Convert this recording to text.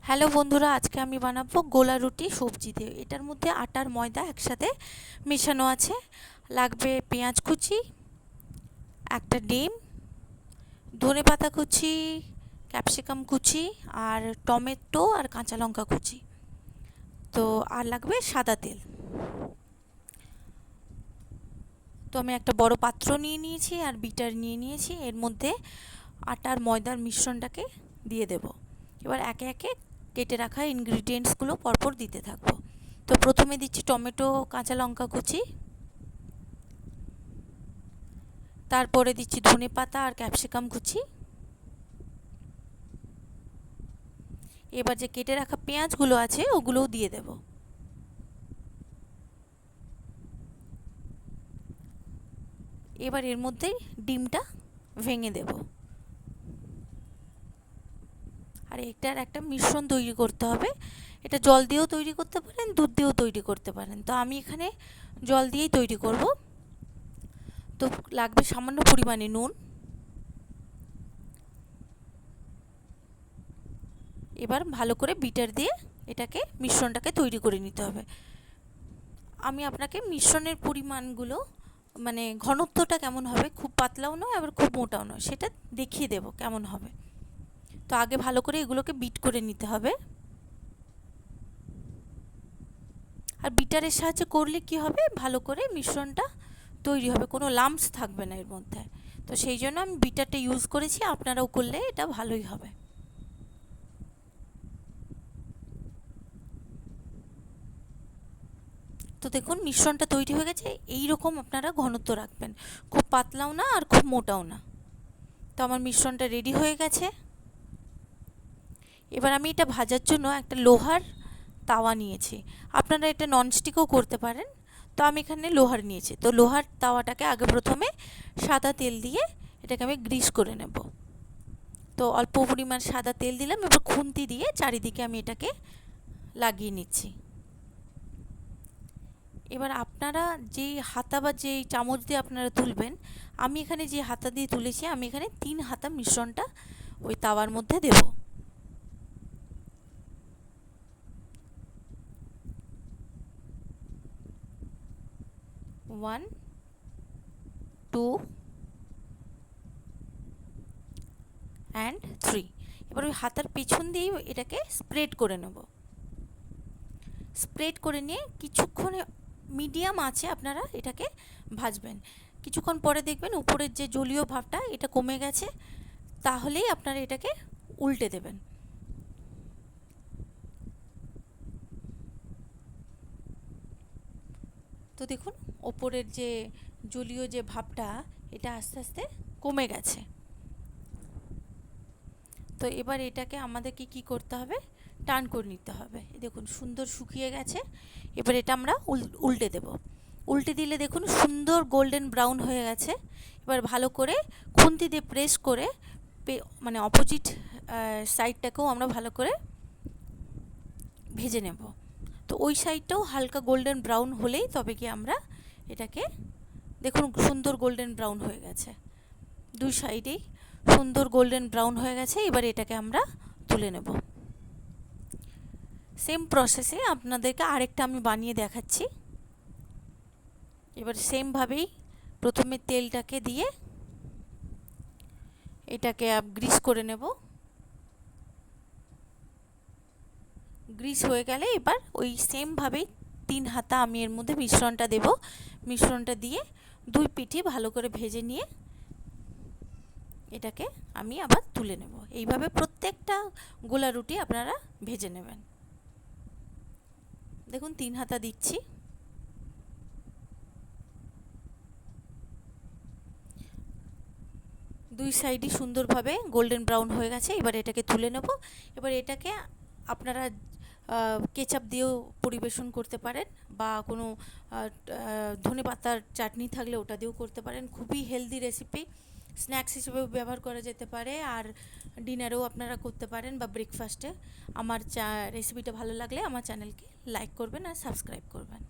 Hello বন্ধুরা, আজকে আমি বানাবো গোলা রুটি সবজি দিয়ে। এটার মধ্যে আটার ময়দা একসাথে মেশানো আছে। লাগবে পেঁয়াজ কুচি, একটা ডিম, ধনেপাতা কুচি, ক্যাপসিকাম কুচি, আর টমেটো আর কাঁচা লঙ্কা কুচি। তো আর লাগবে সাদা তেল। তো আমি একটা বড় পাত্র নিয়ে নিয়েছি আর বিটার নিয়ে নিয়েছি। এর মধ্যে আটার ময়দার মিশ্রণটাকে দিয়ে দেব। এবার একে একে কেটে রাখা ইনগ্রিডিয়েন্টসগুলো পরপর দিতে থাকবো। তো প্রথমে দিচ্ছি টমেটো, কাঁচা লঙ্কা কুচি, তারপরে দিচ্ছি ধনেপাতা আর ক্যাপসিকাম কুচি। এবার যে কেটে রাখা পেঁয়াজগুলো আছে ওগুলোও দিয়ে দেব। এবার এর মধ্যে ডিমটা ভেঙে দেব। আর এটার একটা মিশ্রণ তৈরি করতে হবে। এটা জল দিয়েও তৈরি করতে পারেন, দুধ দিয়েও তৈরি করতে পারেন। তো আমি এখানে জল দিয়েই তৈরি করব। তো লাগবে সামান্য পরিমাণে নুন। এবার ভালো করে বিটার দিয়ে এটাকে মিশ্রণটাকে তৈরি করে নিতে হবে। আমি আপনাকে মিশ্রণের পরিমাণগুলো মানে ঘনত্বটা কেমন হবে, খুব পাতলাও নয় আবার খুব মোটাও নয়, সেটা দেখিয়ে দেব কেমন হবে। তো আগে ভালো করে এগুলোকে বিট করে নিতে হবে। আর বিটারের সাহায্যে করলে কি হবে, ভালো করে মিশ্রণটা তৈরি হবে, কোনো লাম্পস থাকবে না এর মধ্যে। তো সেই জন্য আমি বিটারটা ইউজ করেছি, আপনারাও করলে এটা ভালোই হবে। তো দেখুন মিশ্রণটা তৈরি হয়ে গেছে। এই রকম আপনারা ঘনত্ব রাখবেন, খুব পাতলাও না আর খুব মোটাও না। তো আমার মিশ্রণটা রেডি হয়ে গেছে। এবার আমি এটা ভাজার জন্য একটা লোহার তাওয়া নিয়েছি। আপনারা এটা ননস্টিকও করতে পারেন। তো আমি এখানে লোহার নিয়েছি। তো লোহার তাওয়াটাকে আগে প্রথমে সাদা তেল দিয়ে এটাকে আমি গ্রিস করে নেব। তো অল্প পরিমাণ সাদা তেল দিলাম। এবার খুন্তি দিয়ে চারিদিকে আমি এটাকে লাগিয়ে নিচ্ছি। এবার আপনারা যেই হাতা বা যেই চামচ দিয়ে আপনারা তুলবেন, আমি এখানে যে হাতা দিয়ে তুলেছি, আমি এখানে 3 হাতা মিশ্রণটা ওই তাওয়ার মধ্যে দেব। 1, 2 and 3। এবার ওই হাতার পেছন দিয়েই এটাকে স্প্রেড করে নেব। স্প্রেড করে নিয়ে কিছুক্ষণে মিডিয়াম আঁচে আপনারা এটাকে ভাজবেন। কিছুক্ষণ পরে দেখবেন উপরের যে জলীয় ভাবটা এটা কমে গেছে, তাহলেই আপনারা এটাকে উল্টে দেবেন। তো দেখুন ওপরের যে জলীয় যে ভাবটা এটা আস্তে আস্তে কমে গেছে। তো এবার এটাকে আমাদেরকে কি করতে হবে, টার্ন করে নিতে হবে। দেখুন সুন্দর শুকিয়ে গেছে। এবার এটা আমরা উল্টে দেব। উল্টে দিলে দেখুন সুন্দর গোল্ডেন ব্রাউন হয়ে গেছে। এবার ভালো করে খুন্তি দিয়ে প্রেস করে মানে অপোজিট সাইডটাকেও আমরা ভালো করে ভেজে নেব। তো ওই সাইডটাও হালকা গোল্ডেন ব্রাউন হলেই তবে কি আমরা এটাকে, দেখুন সুন্দর গোল্ডেন ব্রাউন হয়ে গেছে, দুই সাইডেই সুন্দর গোল্ডেন ব্রাউন হয়ে গেছে। এবার এটাকে আমরা তুলে নেব। সেম প্রসেসে আপনাদেরকে আরেকটা আমি বানিয়ে দেখাচ্ছি। এবার সেমভাবেই প্রথমে তেলটাকে দিয়ে এটাকে গ্রিস করে নেব। গ্রিস হয়ে গেলে এবার ওই সেমভাবেই 3 হাতা আমি এর মধ্যে মিশ্রণটা দেব। মিশ্রণটা দিয়ে দুই পিঠই ভালো করে ভেজে নিয়ে এটাকে আমি আবার তুলে নেব। এইভাবে প্রত্যেকটা গোলা রুটি আপনারা ভেজে নেবেন। দেখুন 3 হাতা দিচ্ছি। দুই সাইডই সুন্দরভাবে গোল্ডেন ব্রাউন হয়ে গেছে। এবার এটাকে তুলে নেব। এবার এটাকে আপনারা কেচাপ দিয়েও পরিবেশন করতে পারেন, বা কোনো ধনেপাতার চাটনি থাকলে ওটা দিয়েও করতে পারেন। খুবই হেলদি রেসিপি, স্ন্যাক্স হিসেবেও ব্যবহার করা যেতে পারে, আর ডিনারেও আপনারা করতে পারেন বা ব্রেকফাস্টে। আমার রেসিপিটা ভালো লাগলে আমার চ্যানেলকে লাইক করবেন আর সাবস্ক্রাইব করবেন।